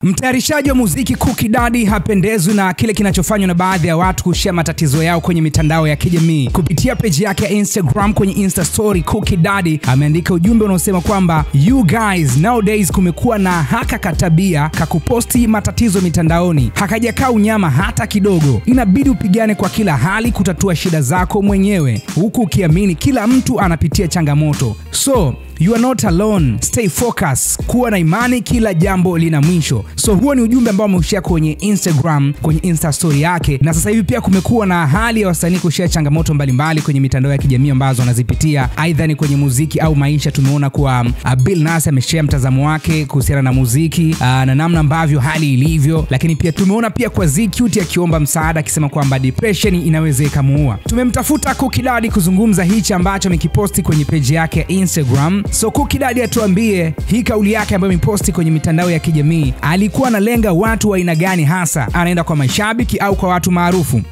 Mtayarishaji wa muziki Cookie Daddy hapendezwi na kile kinachofanywa na baadhi ya watu kushare matatizo yao kwenye mitandao ya kijamii. Kupitia page yake ya Instagram kwenye Insta story, Cookie Daddy ameandika ujumbe unaosema kwamba you guys nowadays kumekuwa na haka katabia kakuposti matatizo mitandaoni. Hakajakaa unyama hata kidogo. Inabidi upigane kwa kila hali kutatua shida zako mwenyewe, huku ukiamini kila mtu anapitia changamoto. So you are not alone. Stay focused. Kuwa na imani, kila jambo lina mwisho. So huo ni ujumbe ambao ameushare kwenye Instagram, kwenye Insta story yake. Na sasa hivi pia kumekuwa na hali ya wasanii kushare changamoto mbalimbali kwenye mitandao ya kijamii ambazo wanazipitia, aidha ni kwenye muziki au maisha. Tumeona kwa Bill Nass ameshare mtazamo wake kuhusiana na muziki na namna ambavyo hali ilivyo, lakini pia tumeona pia kwa Zcute akiomba msaada akisema kwamba depression inaweza ikamuua. Tumemtafuta Cookie Daddy kuzungumza hichi ambacho amekiposti kwenye page yake ya Instagram. So Cookie Daddy atuambie hii kauli yake ambayo ameposti kwenye mitandao ya kijamii alikuwa analenga watu wa aina gani hasa? Anaenda kwa mashabiki au kwa watu maarufu?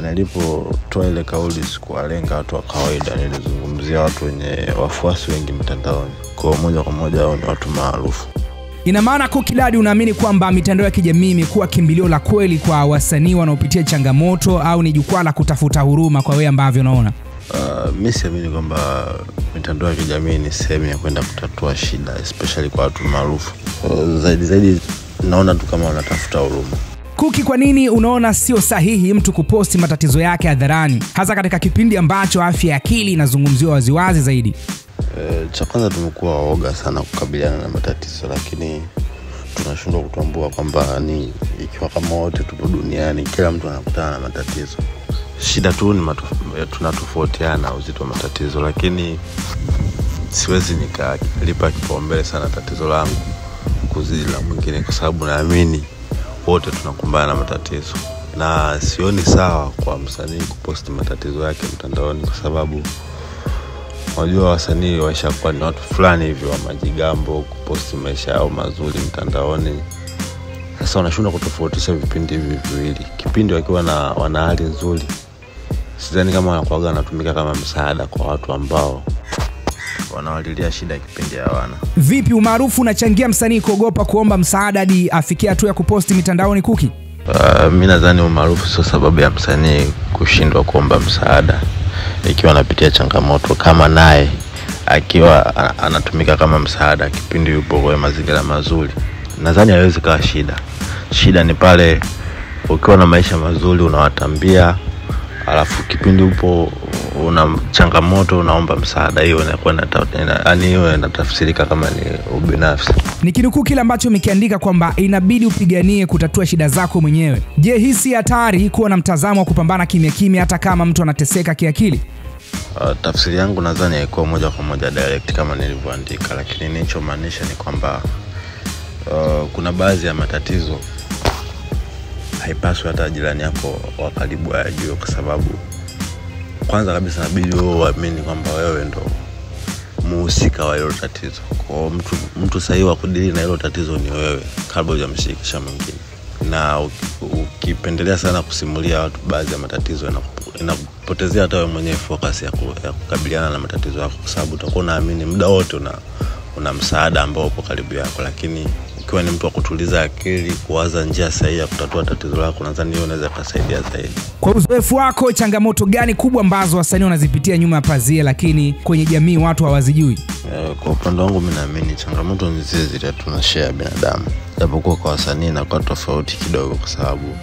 Nilipotoa ile kauli sikuwalenga watu wa kawaida, nilizungumzia watu wenye wafuasi wengi mitandaoni. Kwa moja kwa moja hao ni watu maarufu. Ina maana Cookie Daddy unaamini kwamba mitandao ya kijamii imekuwa kimbilio la kweli kwa wasanii wanaopitia changamoto, au ni jukwaa la kutafuta huruma kwa wewe ambavyo unaona? Mimi siamini kwamba mitandao ya kijamii ni sehemu ya kwenda kutatua shida, especially kwa watu maarufu. Zaidi naona tu kama wanatafuta huruma. Cookie, kwa nini unaona sio sahihi mtu kuposti matatizo yake hadharani, hasa katika kipindi ambacho afya ya akili inazungumziwa waziwazi zaidi? Cha kwanza tumekuwa waoga sana kukabiliana na matatizo, lakini tunashindwa kutambua kwamba ni ikiwa kama wote tupo duniani, kila mtu anakutana na matatizo. Shida tu ni tunatofautiana uzito wa matatizo, lakini siwezi nikalipa kipaumbele sana tatizo langu kuzidi la mwingine, kwa sababu naamini wote tunakumbana na matatizo. Na sioni sawa kwa msanii kuposti matatizo yake mtandaoni, kwa sababu unajua wasanii waishakuwa ni watu fulani hivi wa majigambo kuposti maisha yao mazuri mtandaoni. Sasa wanashindwa kutofautisha vipindi hivi viwili. Kipindi wakiwa na wana hali nzuri, sidhani kama wanakuwa wanatumika kama msaada kwa watu ambao wanawalilia shida kipindi hawana. Vipi umaarufu unachangia msanii kuogopa kuomba msaada hadi afikie hatua ya kuposti mitandaoni, Cookie? Mimi nadhani umaarufu sio sababu ya msanii kushindwa kuomba msaada ikiwa anapitia changamoto, kama naye akiwa anatumika kama msaada kipindi yupo kwa mazingira mazuri. Nadhani haiwezi kuwa shida. Shida ni pale ukiwa na maisha mazuri unawatambia, alafu kipindi upo una changamoto unaomba msaada. Hiyo inakuwa hiyo inatafsirika kama ni ubinafsi. Nikinukuu kile ambacho umekiandika kwamba inabidi upiganie kutatua shida zako mwenyewe. Je, hii si hatari kuwa na mtazamo wa kupambana kimya kimya hata kama mtu anateseka kiakili? Tafsiri yangu nadhani haikuwa moja kwa moja direct kama nilivyoandika, lakini nilichomaanisha ni kwamba kuna baadhi ya matatizo haipaswi hata jirani yako wa karibu ajue, kwa sababu kwanza kabisa inabidi wewe uamini kwamba wewe ndo muhusika wa hilo tatizo. Kwa mtu sahihi wa kudili na hilo tatizo ni wewe kabla hujamshirikisha mwingine. Na ukipendelea sana kusimulia watu baadhi ya matatizo, inakupotezea hata wewe mwenyewe focus ya kukabiliana na matatizo yako, kwa sababu utakuwa unaamini muda wote una msaada ambao upo karibu yako. Lakini ukiwa ni mtu wa kutuliza akili, kuwaza njia sahihi ya kutatua tatizo lako, nadhani hiyo inaweza kusaidia zaidi. Kwa uzoefu wako, changamoto gani kubwa ambazo wasanii wanazipitia nyuma ya pazia lakini kwenye jamii watu hawazijui? Kwa upande wangu mimi naamini changamoto ni zile tunashare binadamu, japokuwa kwa wasanii na kwa tofauti kidogo, kwa sababu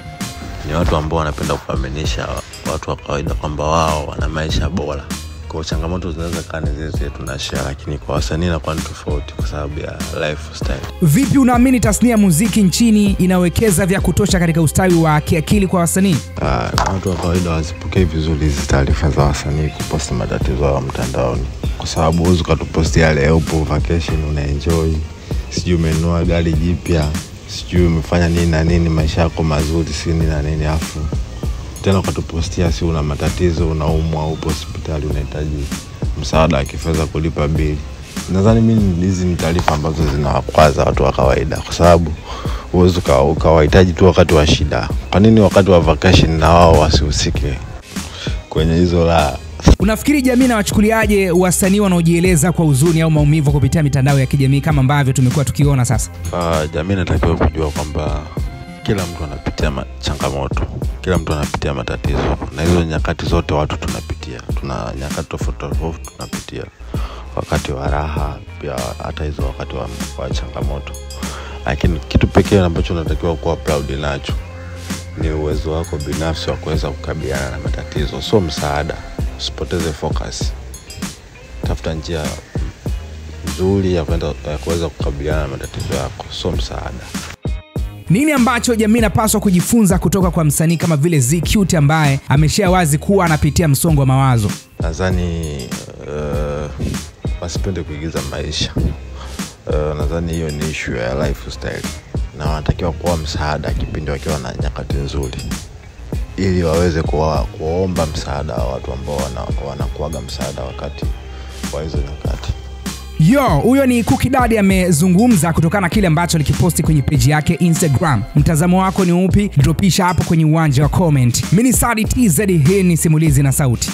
ni watu ambao wanapenda kuaminisha watu wa kawaida kwamba wao wana maisha bora. Kwa changamoto zinaweza kana zile tunashare, lakini kwa wasanii na kwa tofauti kwa sababu ya lifestyle. Vipi unaamini tasnia ya muziki nchini inawekeza vya kutosha katika ustawi wa kiakili kwa wasanii? Watu wa kawaida wasipokee vizuri hizo taarifa za wasanii kuposti matatizo yao mtandaoni, kwa sababu huwezi kuposti yale upo vacation unaenjoy, sijui umenunua gari jipya, sijui umefanya nini na nini, maisha yako mazuri sini na nini, afu tena ukatupostia si una matatizo, unaumwa, upo hospitali, unahitaji msaada wa kifedha kulipa bili. Nadhani mimi hizi ni taarifa ambazo zinawakwaza watu wa kawaida, kwa sababu uwezo ukawahitaji tu wakati wa shida. Kwa nini wakati wa vacation na wao wasihusike kwenye hizo la Unafikiri jamii na wachukuliaje wasanii wanaojieleza kwa huzuni au maumivu kupitia mitandao ya kijamii kama ambavyo tumekuwa tukiona sasa? Jamii inatakiwa kujua kwamba kila mtu anapitia changamoto, kila mtu anapitia matatizo, na hizo nyakati zote watu tunapitia. Tuna nyakati tofauti tunapitia, wakati wa raha pia, hata hizo wakati wa changamoto. Lakini kitu pekee ambacho unatakiwa kuwa proud nacho ni uwezo wako binafsi wa kuweza kukabiliana na matatizo, sio msaada. Usipoteze focus, tafuta njia nzuri ya kuweza kukabiliana na matatizo yako, sio msaada. Nini ambacho jamii inapaswa kujifunza kutoka kwa msanii kama vile Z-Cute ambaye ameshare wazi kuwa anapitia msongo wa mawazo? Nadhani wasipende kuigiza maisha. Nadhani hiyo ni issue ya lifestyle, na wanatakiwa kuwa msaada kipindi wakiwa na nyakati nzuri, ili waweze kuomba msaada wa watu ambao wanakuaga msaada wakati wa hizo nyakati. Huyo ni Cookie Daddy amezungumza kutokana na kile ambacho alikiposti kwenye page yake Instagram. Mtazamo wako ni upi? Dropisha hapo kwenye uwanja wa comment. Mimi ni Sadi TZ, hii ni Simulizi na Sauti.